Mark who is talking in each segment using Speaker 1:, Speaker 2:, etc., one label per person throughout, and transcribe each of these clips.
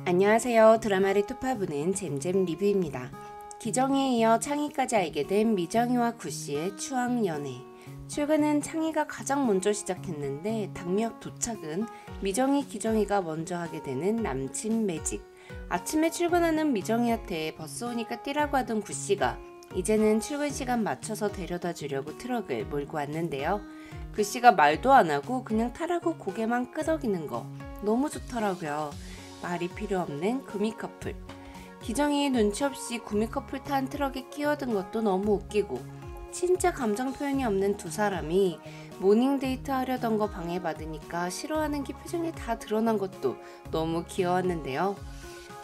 Speaker 1: 안녕하세요. 드라마를 투파보는 잼잼 리뷰입니다. 기정이에 이어 창희까지 알게 된 미정이와 구씨의 추억 연애. 출근은 창희가 가장 먼저 시작했는데 당미역 도착은 미정이, 기정이가 먼저 하게 되는 남친 매직. 아침에 출근하는 미정이한테 버스 오니까 뛰라고 하던 구씨가 이제는 출근 시간 맞춰서 데려다 주려고 트럭을 몰고 왔는데요. 구씨가 말도 안 하고 그냥 타라고 고개만 끄덕이는 거 너무 좋더라고요. 말이 필요 없는 구미 커플. 기정이 눈치 없이 구미 커플 탄 트럭에 끼어든 것도 너무 웃기고, 진짜 감정 표현이 없는 두 사람이 모닝 데이트 하려던 거 방해받으니까 싫어하는 게 표정에 다 드러난 것도 너무 귀여웠는데요.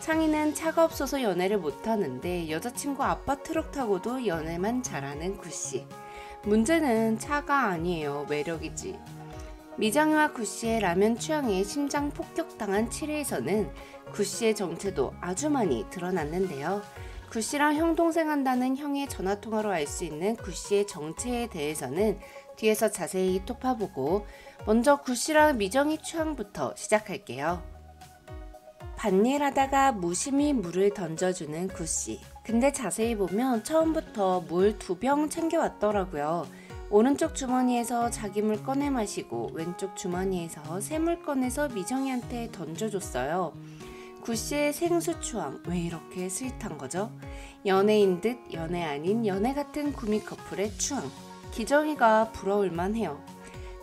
Speaker 1: 창희는 차가 없어서 연애를 못하는데 여자친구 아빠 트럭 타고도 연애만 잘하는 구씨. 문제는 차가 아니에요. 매력이지. 미정이와 구씨의 라면 취향에 심장 폭격당한 7회에서는 구씨의 정체도 아주 많이 드러났는데요. 구씨랑 형동생 한다는 형의 전화통화로 알 수 있는 구씨의 정체에 대해서는 뒤에서 자세히 토파보고, 먼저 구씨랑 미정이 취향부터 시작할게요. 밭일하다가 무심히 물을 던져주는 구씨. 근데 자세히 보면 처음부터 물 2병 챙겨왔더라고요. 오른쪽 주머니에서 자기 물 꺼내 마시고 왼쪽 주머니에서 새 물 꺼내서 미정이한테 던져줬어요. 구씨의 생수 추앙 왜 이렇게 스윗한 거죠? 연애인 듯 연애 아닌 연애 같은 구미 커플의 추앙. 기정이가 부러울만 해요.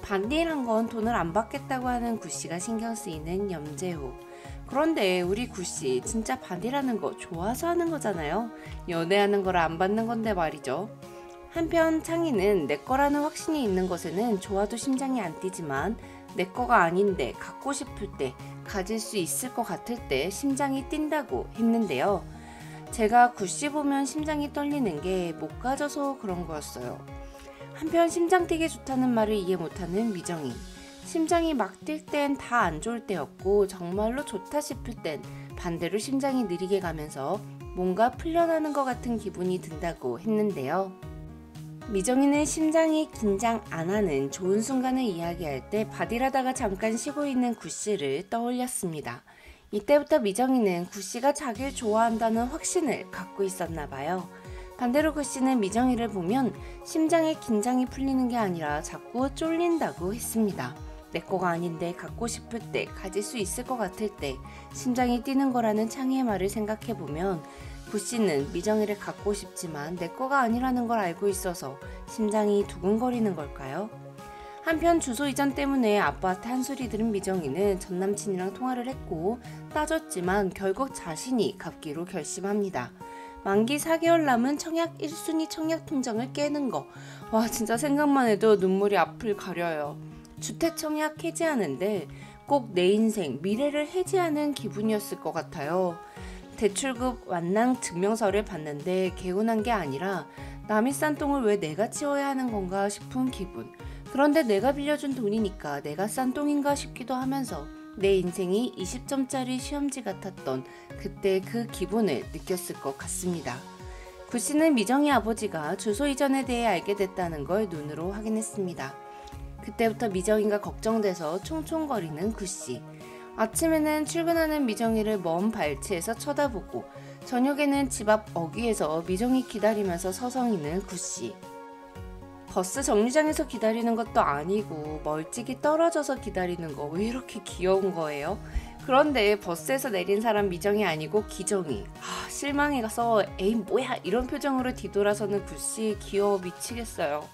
Speaker 1: 밭일한 건 돈을 안 받겠다고 하는 구씨가 신경 쓰이는 염재호. 그런데 우리 구씨 진짜 밭일하는 거 좋아서 하는 거잖아요. 연애하는 걸 안 받는 건데 말이죠. 한편 창희는 내 거라는 확신이 있는 것에는 좋아도 심장이 안 뛰지만 내 거가 아닌데 갖고 싶을 때, 가질 수 있을 것 같을 때 심장이 뛴다고 했는데요. 제가 구씨 보면 심장이 떨리는 게 못 가져서 그런 거였어요. 한편 심장 뛰기 좋다는 말을 이해 못하는 미정이. 심장이 막 뛸 땐 다 안 좋을 때였고 정말로 좋다 싶을 땐 반대로 심장이 느리게 가면서 뭔가 풀려나는 것 같은 기분이 든다고 했는데요. 미정이는 심장이 긴장 안 하는 좋은 순간을 이야기할 때 밭일하다가 잠깐 쉬고 있는 구씨를 떠올렸습니다. 이때부터 미정이는 구씨가 자기를 좋아한다는 확신을 갖고 있었나 봐요. 반대로 구씨는 미정이를 보면 심장의 긴장이 풀리는 게 아니라 자꾸 쫄린다고 했습니다. 내 거가 아닌데 갖고 싶을 때, 가질 수 있을 것 같을 때 심장이 뛰는 거라는 창희의 말을 생각해보면 구씨는 미정이를 갖고 싶지만 내 거가 아니라는 걸 알고 있어서 심장이 두근거리는 걸까요? 한편 주소 이전 때문에 아빠한테 한 소리 들은 미정이는 전남친이랑 통화를 했고 따졌지만 결국 자신이 갚기로 결심합니다. 만기 4개월 남은 청약 1순위 청약 통장을 깨는 거. 와, 진짜 생각만 해도 눈물이 앞을 가려요. 주택 청약 해지하는데 꼭 내 인생, 미래를 해지하는 기분이었을 것 같아요. 대출급 완낭 증명서를 봤는데 개운한 게 아니라 남이 싼 똥을 왜 내가 치워야 하는 건가 싶은 기분. 그런데 내가 빌려준 돈이니까 내가 싼 똥인가 싶기도 하면서 내 인생이 20점짜리 시험지 같았던 그때 그 기분을 느꼈을 것 같습니다. 구씨는 미정이 아버지가 주소 이전에 대해 알게 됐다는 걸 눈으로 확인했습니다. 그때부터 미정이가 걱정돼서 총총거리는 구씨. 아침에는 출근하는 미정이를 먼 발치에서 쳐다보고 저녁에는 집 앞 어귀에서 미정이 기다리면서 서성이는 구씨. 버스 정류장에서 기다리는 것도 아니고 멀찍이 떨어져서 기다리는 거 왜 이렇게 귀여운 거예요? 그런데 버스에서 내린 사람 미정이 아니고 기정이. 실망해서 에이 뭐야 이런 표정으로 뒤돌아서는 구씨 귀여워 미치겠어요.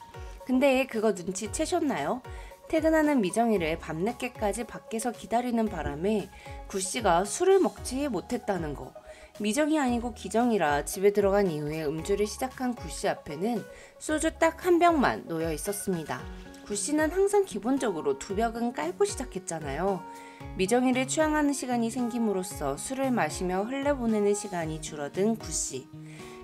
Speaker 1: 근데 그거 눈치채셨나요? 퇴근하는 미정이를 밤늦게까지 밖에서 기다리는 바람에 구씨가 술을 먹지 못했다는 거. 미정이 아니고 기정이라 집에 들어간 이후에 음주를 시작한 구씨 앞에는 소주 딱 한 병만 놓여 있었습니다. 구씨는 항상 기본적으로 2병은 깔고 시작했잖아요. 미정이를 취향하는 시간이 생김으로써 술을 마시며 흘려보내는 시간이 줄어든 구씨.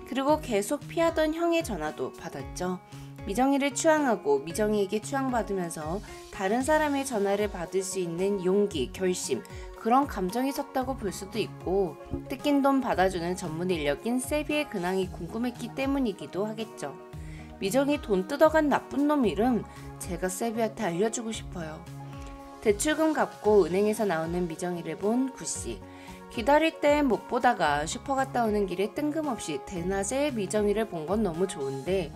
Speaker 1: 그리고 계속 피하던 형의 전화도 받았죠. 미정이를 취향하고 미정이에게 취향받으면서 다른 사람의 전화를 받을 수 있는 용기, 결심, 그런 감정이 섰다고 볼 수도 있고 뜯긴 돈 받아주는 전문 인력인 세비의 근황이 궁금했기 때문이기도 하겠죠. 미정이 돈 뜯어간 나쁜 놈 이름 제가 세비한테 알려주고 싶어요. 대출금 갚고 은행에서 나오는 미정이를 본 구씨. 기다릴 땐 못 보다가 슈퍼 갔다 오는 길에 뜬금없이 대낮에 미정이를 본 건 너무 좋은데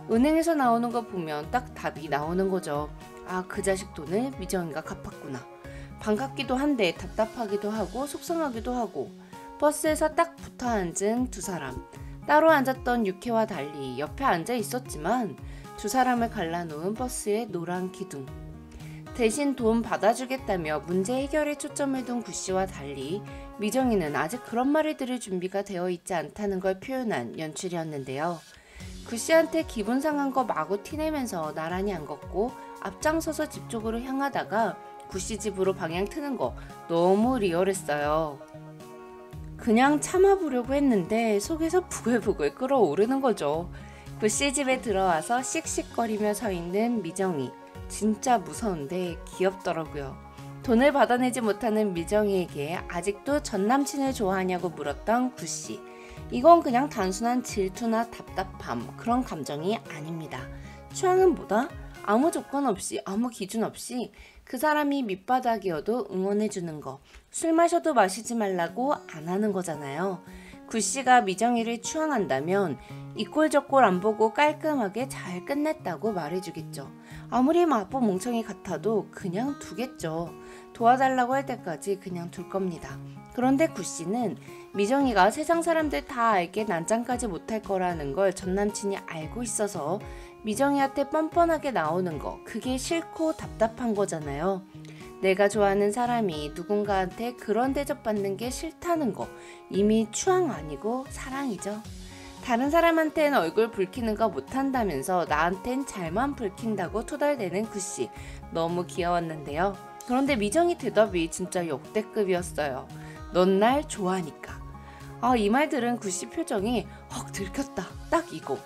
Speaker 1: 은행에서 나오는 거 보면 딱 답이 나오는 거죠. 아, 그 자식 돈을 미정이가 갚았구나. 반갑기도 한데 답답하기도 하고 속상하기도 하고. 버스에서 딱 붙어 앉은 두 사람. 따로 앉았던 육회와 달리 옆에 앉아 있었지만 두 사람을 갈라놓은 버스의 노란 기둥. 대신 돈 받아주겠다며 문제 해결에 초점을 둔 구씨와 달리 미정이는 아직 그런 말을 들을 준비가 되어 있지 않다는 걸 표현한 연출이었는데요. 구씨한테 기분 상한 거 마구 티내면서 나란히 안 걷고 앞장서서 집 쪽으로 향하다가 구씨 집으로 방향 트는 거 너무 리얼했어요. 그냥 참아보려고 했는데 속에서 부글부글 끓어오르는 거죠. 구씨 집에 들어와서 씩씩거리며 서 있는 미정이. 진짜 무서운데 귀엽더라고요. 돈을 받아내지 못하는 미정이에게 아직도 전 남친을 좋아하냐고 물었던 구씨. 이건 그냥 단순한 질투나 답답함, 그런 감정이 아닙니다. 취향은 뭐다? 아무 조건 없이, 아무 기준 없이 그 사람이 밑바닥이어도 응원해주는 거. 술 마셔도 마시지 말라고 안 하는 거잖아요. 구씨가 미정이를 추앙한다면 이 꼴 저 꼴 안 보고 깔끔하게 잘 끝냈다고 말해주겠죠. 아무리 마포 멍청이 같아도 그냥 두겠죠. 도와달라고 할 때까지 그냥 둘 겁니다. 그런데 구씨는 미정이가 세상 사람들 다 알게 난장까지 못할 거라는 걸 전남친이 알고 있어서 미정이한테 뻔뻔하게 나오는 거, 그게 싫고 답답한 거잖아요. 내가 좋아하는 사람이 누군가한테 그런 대접받는 게 싫다는 거, 이미 추앙 아니고 사랑이죠. 다른 사람한텐 얼굴 붉히는 거 못한다면서 나한텐 잘만 붉힌다고 토달대는 구씨. 너무 귀여웠는데요. 그런데 미정이 대답이 진짜 역대급이었어요. 넌 날 좋아하니까. 이 말 들은 구씨 표정이 헉 들켰다. 딱 이거.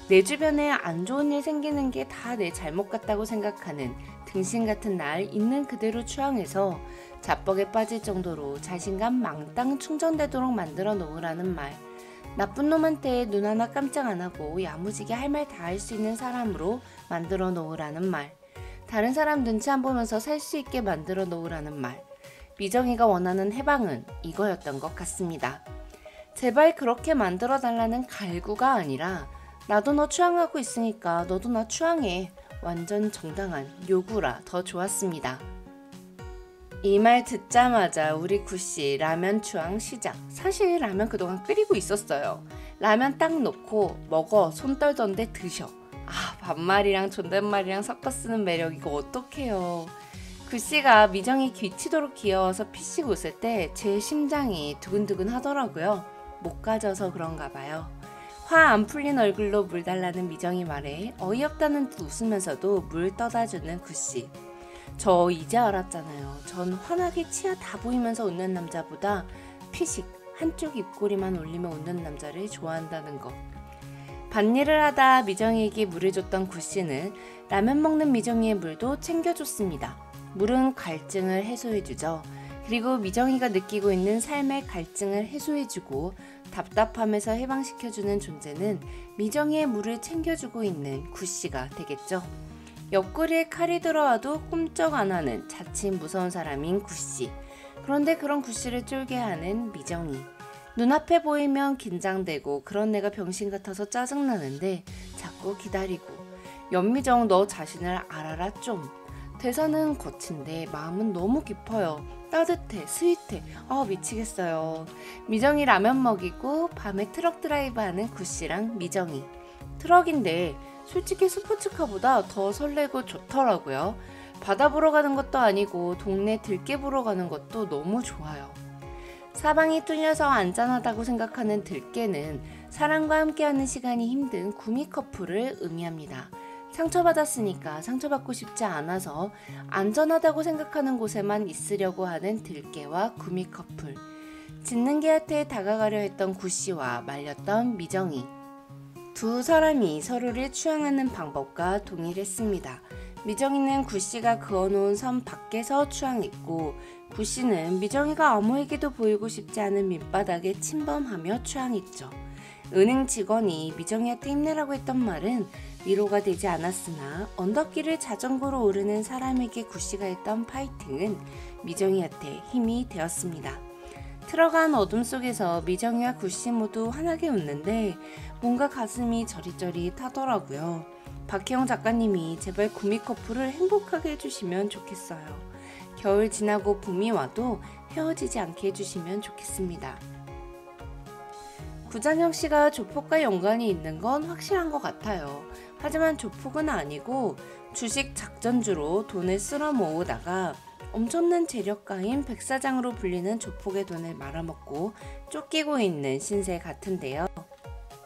Speaker 1: 내 주변에 안 좋은 일 생기는 게 다 내 잘못 같다고 생각하는 등신 같은 날 있는 그대로 추앙해서 자뻑에 빠질 정도로 자신감 망땅 충전되도록 만들어 놓으라는 말. 나쁜 놈한테 눈 하나 깜짝 안 하고 야무지게 할 말 다 할 수 있는 사람으로 만들어 놓으라는 말. 다른 사람 눈치 안 보면서 살 수 있게 만들어 놓으라는 말. 미정이가 원하는 해방은 이거였던 것 같습니다. 제발 그렇게 만들어 달라는 갈구가 아니라 나도 너 추앙하고 있으니까 너도 나 추앙해. 완전 정당한 요구라 더 좋았습니다. 이 말 듣자마자 우리 구씨 라면 추앙 시작. 사실 라면 그동안 끓이고 있었어요. 라면 딱 놓고 먹어 손 떨던데 드셔. 반말이랑 존댓말이랑 섞어 쓰는 매력 이거 어떡해요. 구씨가 미정이 귀치도록 귀여워서 피식 웃을 때 제 심장이 두근두근 하더라고요. 못 가져서 그런가 봐요. 화 안 풀린 얼굴로 물 달라는 미정이 말에 어이없다는 듯 웃으면서도 물 떠다주는 구씨. 저 이제 알았잖아요. 전 환하게 치아 다 보이면서 웃는 남자보다 피식 한쪽 입꼬리만 올리며 웃는 남자를 좋아한다는 거. 밭일을 하다 미정이에게 물을 줬던 구씨는 라면 먹는 미정이의 물도 챙겨줬습니다. 물은 갈증을 해소해주죠. 그리고 미정이가 느끼고 있는 삶의 갈증을 해소해주고 답답함에서 해방시켜주는 존재는 미정이의 물을 챙겨주고 있는 구씨가 되겠죠. 옆구리에 칼이 들어와도 꼼짝 안 하는 자칫 무서운 사람인 구씨. 그런데 그런 구씨를 쫄게 하는 미정이. 눈앞에 보이면 긴장되고 그런 내가 병신 같아서 짜증나는데 자꾸 기다리고. 연미정 너 자신을 알아라 좀. 대사는 거친데 마음은 너무 깊어요. 따뜻해, 스윗해. 미치겠어요. 미정이 라면 먹이고 밤에 트럭 드라이브하는 구씨랑 미정이. 트럭인데 솔직히 스포츠카보다 더 설레고 좋더라고요. 바다 보러 가는 것도 아니고 동네 들깨 보러 가는 것도 너무 좋아요. 사방이 뚫려서 안전하다고 생각하는 들깨는 사랑과 함께하는 시간이 힘든 구미 커플을 의미합니다. 상처받았으니까 상처받고 싶지 않아서 안전하다고 생각하는 곳에만 있으려고 하는 들깨와 구미 커플. 짖는 개한테 다가가려 했던 구씨와 말렸던 미정이. 두 사람이 서로를 추앙하는 방법과 동일했습니다. 미정이는 구씨가 그어놓은 선 밖에서 추앙했고 구씨는 미정이가 아무에게도 보이고 싶지 않은 밑바닥에 침범하며 추앙했죠. 은행 직원이 미정이한테 힘내라고 했던 말은 위로가 되지 않았으나 언덕길을 자전거로 오르는 사람에게 구씨가 했던 파이팅은 미정이한테 힘이 되었습니다. 틀어간 어둠 속에서 미정이와 구씨 모두 환하게 웃는데 뭔가 가슴이 저릿저릿하더라고요. 박혜영 작가님이 제발 구미 커플을 행복하게 해주시면 좋겠어요. 겨울 지나고 봄이 와도 헤어지지 않게 해주시면 좋겠습니다. 구장혁 씨가 조폭과 연관이 있는 건 확실한 것 같아요. 하지만 조폭은 아니고 주식 작전주로 돈을 쓸어 모으다가 엄청난 재력가인 백사장으로 불리는 조폭의 돈을 말아먹고 쫓기고 있는 신세 같은데요.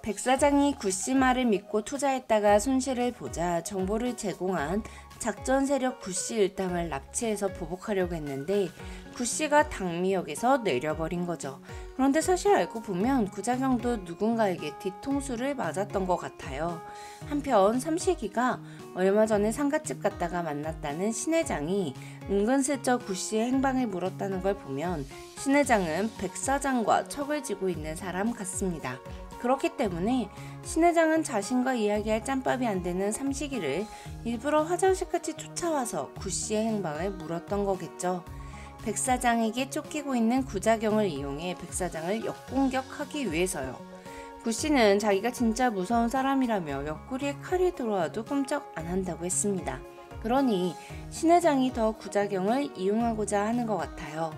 Speaker 1: 백사장이 구씨 말을 믿고 투자했다가 손실을 보자 정보를 제공한 작전 세력 구씨 일당을 납치해서 보복하려고 했는데 구씨가 당미역에서 내려버린 거죠. 그런데 사실 알고 보면 구자경도 누군가에게 뒤통수를 맞았던 것 같아요. 한편 삼식이가 얼마 전에 상갓집 갔다가 만났다는 신회장이 은근슬쩍 구씨의 행방을 물었다는 걸 보면 신회장은 백사장과 척을 지고 있는 사람 같습니다. 그렇기 때문에 신회장은 자신과 이야기할 짬밥이 안 되는 삼식이를 일부러 화장실까지 쫓아와서 구씨의 행방을 물었던 거겠죠. 백사장에게 쫓기고 있는 구자경을 이용해 백사장을 역공격하기 위해서요. 구씨는 자기가 진짜 무서운 사람이라며 옆구리에 칼이 들어와도 꼼짝 안 한다고 했습니다. 그러니 신회장이 더 구자경을 이용하고자 하는 것 같아요.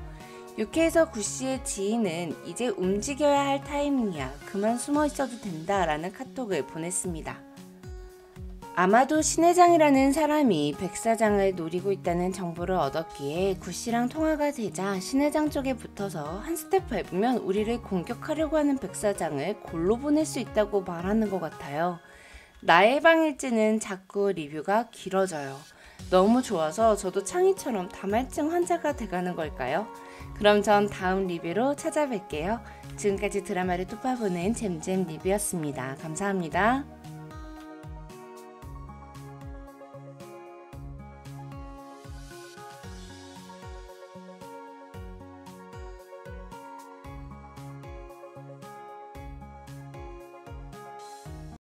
Speaker 1: 육회에서 구씨의 지인은 이제 움직여야 할 타이밍이야. 그만 숨어 있어도 된다 라는 카톡을 보냈습니다. 아마도 신회장이라는 사람이 백사장을 노리고 있다는 정보를 얻었기에 구씨랑 통화가 되자 신회장 쪽에 붙어서 한 스텝 밟으면 우리를 공격하려고 하는 백사장을 골로 보낼 수 있다고 말하는 것 같아요. 나의 방일지는 자꾸 리뷰가 길어져요. 너무 좋아서 저도 창희처럼 다말증 환자가 돼가는 걸까요? 그럼 전 다음 리뷰로 찾아뵐게요. 지금까지 드라마를 톱파보는 잼잼 리뷰였습니다. 감사합니다.